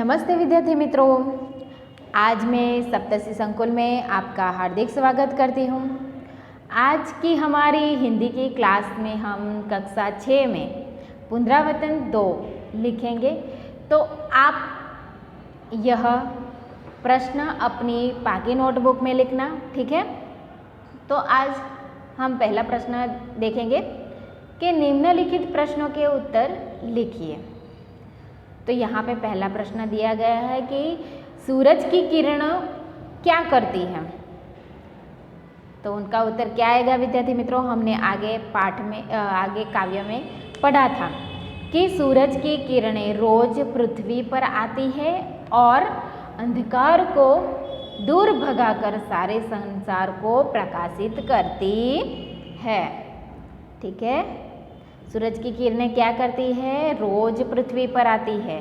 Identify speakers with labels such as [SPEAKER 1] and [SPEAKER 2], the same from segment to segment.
[SPEAKER 1] नमस्ते विद्यार्थी मित्रों, आज मैं सप्तशी संकुल में आपका हार्दिक स्वागत करती हूँ। आज की हमारी हिंदी की क्लास में हम कक्षा 6 में पुनरावृत्तन 2 लिखेंगे। तो आप यह प्रश्न अपनी पाकी नोटबुक में लिखना, ठीक है। तो आज हम पहला प्रश्न देखेंगे कि निम्नलिखित प्रश्नों के उत्तर लिखिए। तो यहाँ पे पहला प्रश्न दिया गया है कि सूरज की किरण क्या करती है। तो उनका उत्तर क्या आएगा विद्यार्थी मित्रों? हमने आगे आगे काव्य में पढ़ा था कि सूरज की किरणें रोज पृथ्वी पर आती है और अंधकार को दूर भगाकर सारे संसार को प्रकाशित करती है, ठीक है। सूरज की किरणें क्या करती है? रोज पृथ्वी पर आती है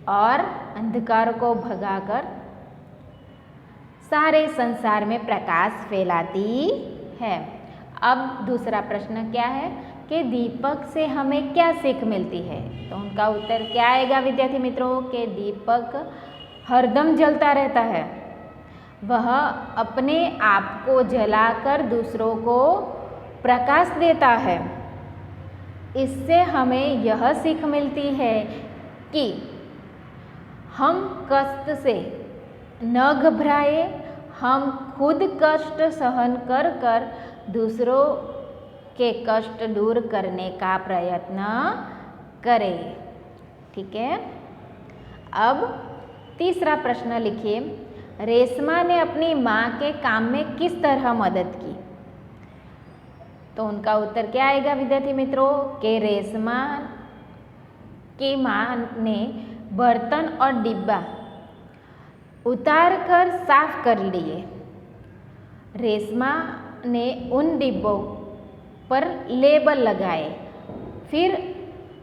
[SPEAKER 1] और अंधकार को भगाकर सारे संसार में प्रकाश फैलाती है। अब दूसरा प्रश्न क्या है कि दीपक से हमें क्या सीख मिलती है। तो उनका उत्तर क्या आएगा विद्यार्थी मित्रों? कि दीपक हरदम जलता रहता है, वह अपने आप को जलाकर दूसरों को प्रकाश देता है। इससे हमें यह सीख मिलती है कि हम कष्ट से न घबराए, हम खुद कष्ट सहन कर कर दूसरों के कष्ट दूर करने का प्रयत्न करें, ठीक है। अब तीसरा प्रश्न लिखिए, रेशमा ने अपनी माँ के काम में किस तरह मदद की। तो उनका उत्तर क्या आएगा विद्यार्थी मित्रों? कि रेशमा की माँ ने बर्तन और डिब्बा उतार कर साफ कर लिए। रेशमा ने उन डिब्बों पर लेबल लगाए, फिर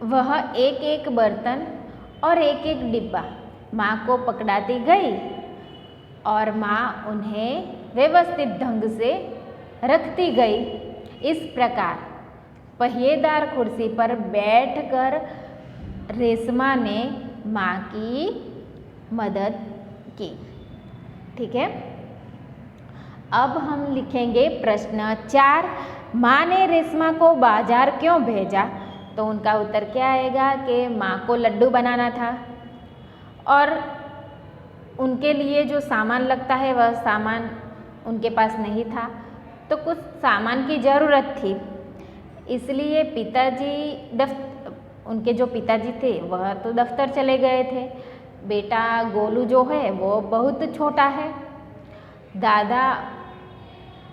[SPEAKER 1] वह एक एक बर्तन और एक एक डिब्बा माँ को पकड़ाती गई और माँ उन्हें व्यवस्थित ढंग से रखती गई। इस प्रकार पहिएदार कुर्सी पर बैठकर रेशमा ने माँ की मदद की, ठीक है। अब हम लिखेंगे प्रश्न 4, माँ ने रेशमा को बाजार क्यों भेजा। तो उनका उत्तर क्या आएगा कि माँ को लड्डू बनाना था और उनके लिए जो सामान लगता है वह सामान उनके पास नहीं था, तो कुछ सामान की ज़रूरत थी। इसलिए उनके जो पिताजी थे वह तो दफ्तर चले गए थे। बेटा गोलू जो है वो बहुत छोटा है। दादा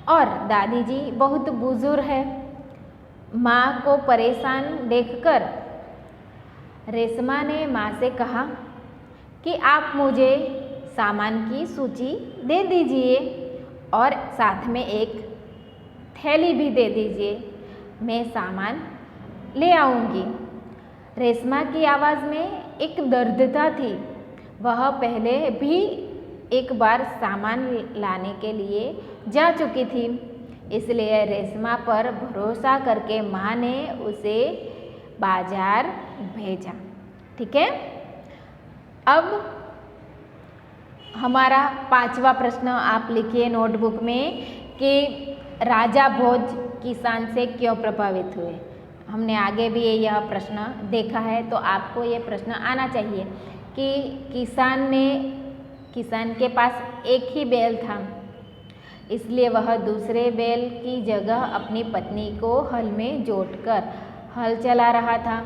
[SPEAKER 1] और दादी जी बहुत बुजुर्ग है। माँ को परेशान देखकर रेशमा ने माँ से कहा कि आप मुझे सामान की सूची दे दीजिए और साथ में एक थैली भी दे दीजिए, मैं सामान ले आऊँगी। रेशमा की आवाज़ में एक दर्दता थी। वह पहले भी एक बार सामान लाने के लिए जा चुकी थी, इसलिए रेशमा पर भरोसा करके माँ ने उसे बाजार भेजा, ठीक है। अब हमारा 5वां प्रश्न आप लिखिए नोटबुक में कि राजा भोज किसान से क्यों प्रभावित हुए। हमने आगे भी यह प्रश्न देखा है, तो आपको ये प्रश्न आना चाहिए कि किसान के पास एक ही बैल था, इसलिए वह दूसरे बैल की जगह अपनी पत्नी को हल में जोतकर हल चला रहा था।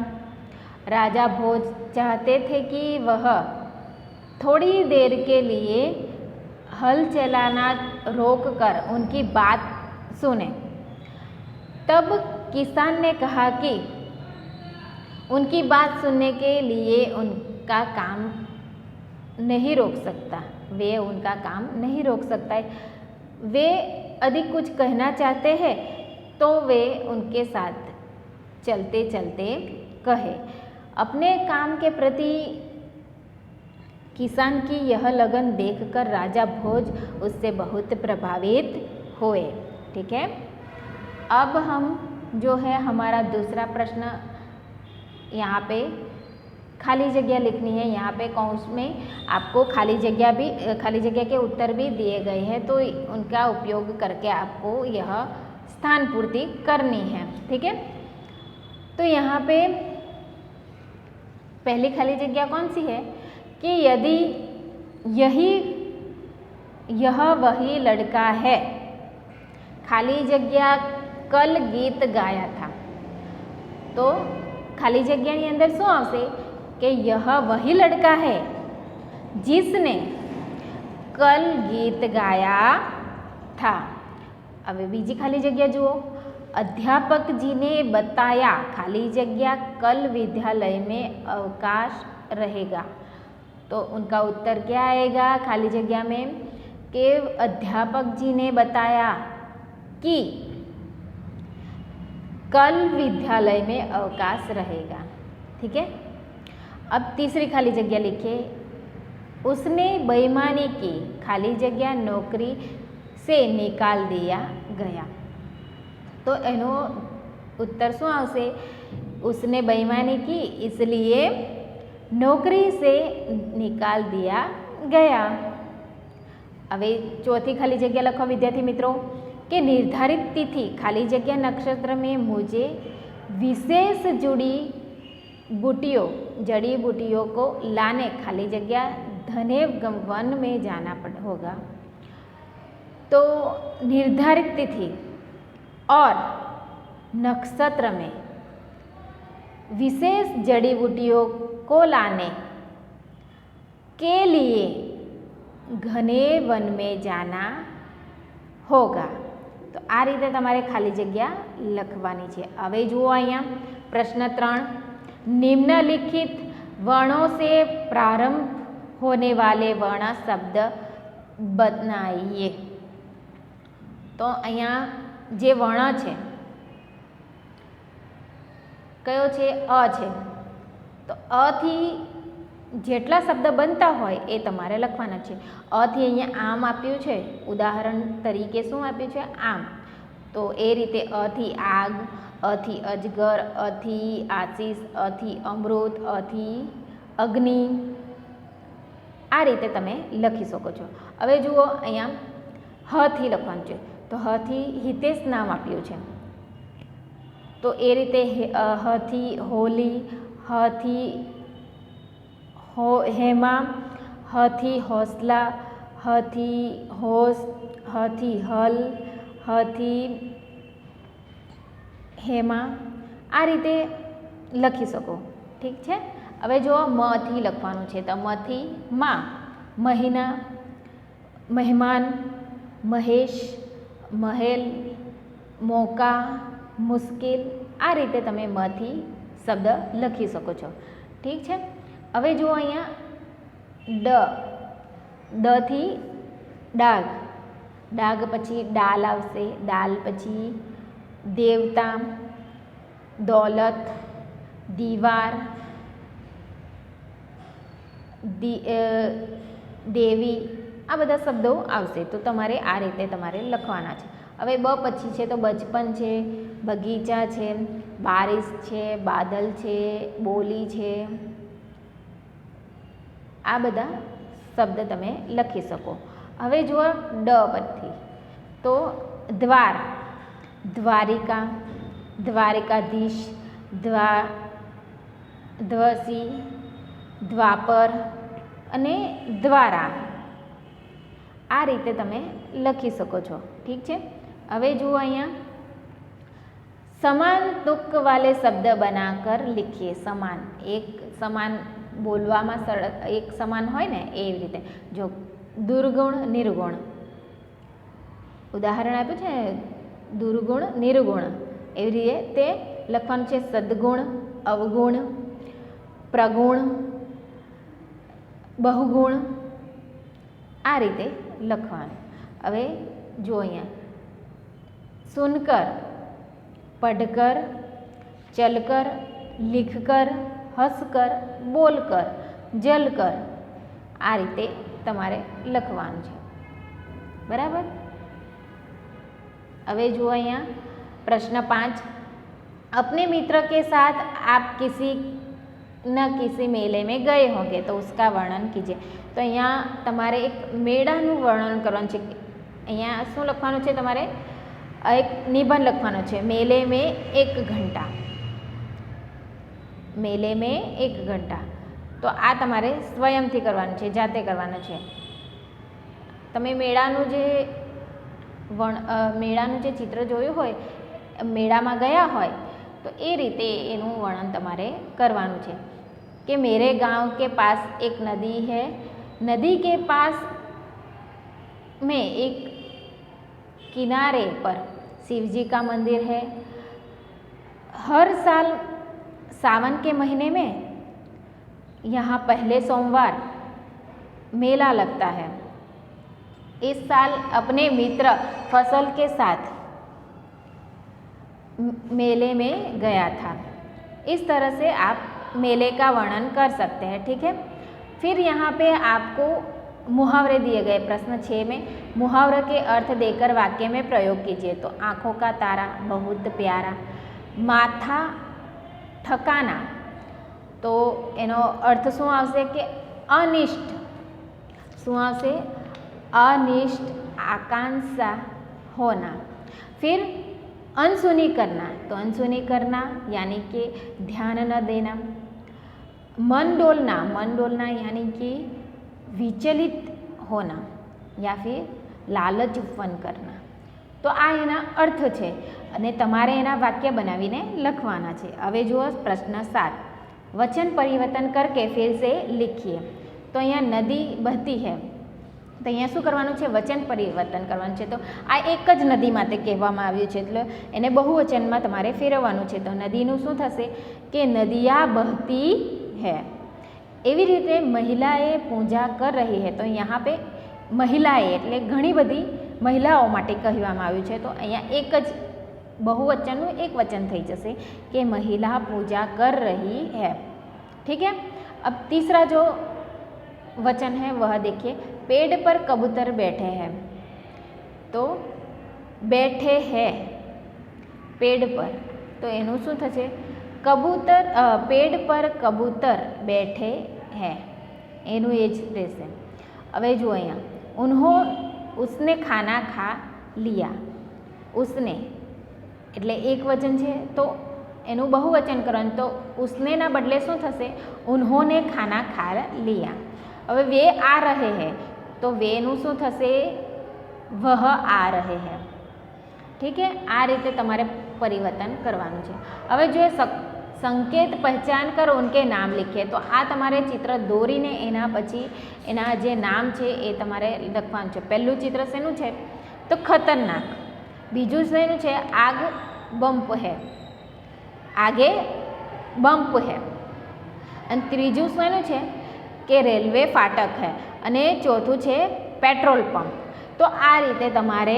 [SPEAKER 1] राजा भोज चाहते थे कि वह थोड़ी देर के लिए हल चलाना रोककर उनकी बात सुने। तब किसान ने कहा कि उनकी बात सुनने के लिए उनका काम नहीं रोक सकता, वे उनका काम नहीं रोक सकता है। वे अधिक कुछ कहना चाहते हैं तो वे उनके साथ चलते चलते कहे। अपने काम के प्रति किसान की यह लगन देखकर राजा भोज उससे बहुत प्रभावित हुए, ठीक है। अब हम जो है हमारा दूसरा प्रश्न यहाँ पे खाली जगह लिखनी है। यहाँ पे कौंस में आपको खाली जगह के उत्तर भी दिए गए हैं, तो उनका उपयोग करके आपको यह स्थान पूर्ति करनी है। ठीक है, तो यहाँ पे पहली खाली जगह कौन सी है कि यदि यह वही लड़का है, खाली जगह कल गीत गाया था, तो खाली जग्याની અંદર શું આવશે કે यह वही लड़का है जिसने कल गीत गाया था। હવે બીજી ખાલી જગ્યા જુઓ, अध्यापक जी ने बताया खाली जगह कल विद्यालय में अवकाश रहेगा, तो उनका उत्तर क्या आएगा खाली जगह में कि अध्यापक जी ने बताया कि कल विद्यालय में अवकाश रहेगा। ठीक है, अब तीसरी खाली जगह लिखिए, उसने बेईमानी की, खाली जगह नौकरी से निकाल दिया गया, तो एनो उत्तर શું આવશે? उसने बेईमानी की इसलिए नौकरी से निकाल दिया गया। હવે ચોથી ખાલી જગ્યા લખો વિદ્યાર્થી મિત્રો कि निर्धारित तिथि खाली जगह नक्षत्र में मुझे विशेष जड़ी बूटियों को लाने खाली जगह घने वन में जाना होगा। तो निर्धारित तिथि और नक्षत्र में विशेष जड़ी बूटियों को लाने के लिए घने वन में जाना होगा। तो आ रीते तमारे खाली जग्या लखवानी छे। हवे जुओ अहींया प्रश्न 3, निम्नलिखित वर्णों से प्रारंभ होने वाले वर्ण शब्द बनाइए। तो अहींया जे वर्ण छे कयो छे? अ छे, तो अ थी जेटला शब्द बनता होय ए तमारे लखवाना छे। अ थी अहींया आम आप्युं छे, उदाहरण तरीके शुं आप्युं छे? आम, तो ए रीते अ थी आग, अ थी अजगर, अ थी आशीष, अ थी अमृत, अ थी अग्नि, आ रीते तमे लखी शको छो। हवे जुओ अहींया ह थी लखवानुं छे, तो ह थी हितेश नाम आप्युं छे, तो ए रीते ह थी होली, ह थी हेमा, ह थी हौसला, ह थी होश, ह थी हल, ह थी हेमा, आ रीते लखी सको। ठीक है, हवे जो म थी लखवानुं छे, तो म थी माँ, महीना, मेहमान, महेश, महल, मौका, मुश्किल, आ रीते तमे म थी शब्द लखी सको छो। ठीक है, हवे जो अहींया ड थी डाग, डाग पछी डाल आवशे, डाल पछी देवता, दौलत, दीवार, देवी, आ बधा शब्दों आवशे। तो तमारे आ रीते तमारे लखवाना छे। हवे ब पछी छे तो बचपन छे, बगीचा छे, बारिश छे, बादल छे, बोली छे, आ बधा शब्द तमे लखी सको। हवे जुओ ड परथी, तो द्वार, द्वारिका, द्वारिकाधीश, द्वासी, द्वापर अने द्वारा, आ रीते तमे लखी सको छो। ठीक है, हवे जुओ अहींया समान तुक वाले शब्द बनाकर लिखिए। समान, एक समान बोलवामां एक समान होय ने एवी रीते। जो दुर्गुण निर्गुण, उदाहरण आप्युं छे दुर्गुण निर्गुण, एवी रीते लखवानुं छे सद्गुण, अवगुण, प्रगुण, बहुगुण, आ रीते लखवानुं। हवे जो अहींया सुनकर, पढ़कर, चलकर, लिखकर, हंसकर, बोलकर, जलकर, आ रीते तमारे लखवानुं छे। बराबर। हवे जुओ अहींया प्रश्न 5, अपने मित्र के साथ आप किसी न किसी मेले में गए होंगे तो उसका वर्णन कीजिए। तो અહીંયા તમારે એક મેળાનું વર્ણન કરવાનું છે। અહીંયા શું લખવાનું છે તમારે? એક નિબંધ લખવાનો છે, મેલે में 1 घंटा, મેલે में 1 घंटा। તો આ તમારે સ્વયંથી કરવાનું છે, જાતે કરવાનું છે। તમે મેળાનું જે ચિત્ર જોયું હોય, મેળામાં ગયા હોય तो ये रीते एનું वर्णन तमारे करवानुं छे कि मेरे गांव के पास एक नदी है, नदी के पास में एक किनारे पर शिवजी का मंदिर है। हर साल सावन के महीने में यहाँ पहले सोमवार मेला लगता है। इस साल अपने मित्र फसल के साथ मेले में गया था। इस तरह से आप मेले का वर्णन कर सकते हैं, ठीक है। फिर यहाँ पे आपको मुहावरे दिए गए, प्रश्न 6 में मुहावरे के अर्थ देकर वाक्य में प्रयोग कीजिए। तो आँखों का तारा बहुत प्यारा, माथा ठकाना, तो एनो अर्थ शू आवशे कि अनिष्ट, शू आवशे? अनिष्ट आकांक्षा होना। फिर अनसुनी करना, तो अनसुनी करना यानी कि ध्यान न देना। मन डोलना, मन डोलना यानी कि विचलित होना या फिर लालच उत्पन्न करना। तो आ एना अर्थ छे अने तमारे एना वाक्य बनावीने लखवाना छे। हवे जुओ प्रश्न 7, वचन परिवर्तन करके फिर से लिखिए। तो अहींया नदी बहती है, तो अहींया शुं करवानुं छे? वचन परिवर्तन करवानुं छे। तो आ एक ज नदी माटे कहेवामां आव्युं छे એટલે એને बहुवचનમાં તમારે ફેરવવાનું છે। તો નદીનું શું થશે કે નદિયા બહતી है। એવી રીતે મહિલાએ પૂજા कर रही है, तो यहाँ पे મહિલાએ એટલે ઘણી બધી મહિલાઓ માટે કહેવામાં આવ્યું છે। તો અહીંયા એક જ बहुवचनનું એક વચન થઈ જશે કે મહિલા પૂજા कर रही है, ठीक है। अब तीसरा जो वचन है वह देखिए, पेड़ पर कबूतर बैठे हैं। तो बैठे हैं पेड़ पर, तो एनु शुं थशे? कबूतर, पेड़ पर कबूतर बैठे हैं, एनु ए ज रहेशे। हवे जो अहींया उसने खाना खा लिया, उसने एटले एक वचन छे तो एनु बहुवचन करवानुं। तो उसने ना बदले शुं थशे? उन्होंने खाना खा लिया। હવે वे आ रहे हैं, तो वेનું શું થશે? वह आ रहे हैं, ठीक है। आ रीते तमारे परिवर्तन करवानुं छे। हवे जो संकेत पहचान कर उनके नाम लिखिए। तो आ तमारे चित्र दौरीने एना पछी एना जे नाम छे ए तमारे लखवानुं छे। पहेલું चित्र શેનું છે? तो खतरनाक। बीजुं શેનું છે? आग बम्प है, आगे बम्प है। अने त्रीजुं શેનું છે? કે રેલવે ફાટક है। અને ચોથું છે પેટ્રોલ પંપ। તો આ રીતે તમારે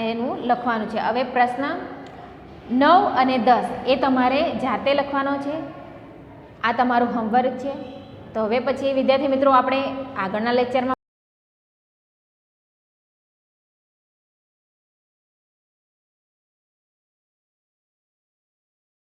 [SPEAKER 1] એનું લખવાનું છે। હવે પ્રશ્ન 9 અને 10 એ તમારે જાતે લખવાનો છે। આ તમારું હોમવર્ક છે। તો હવે પછી વિદ્યાર્થી મિત્રો આપણે આગળના લેક્ચરમાં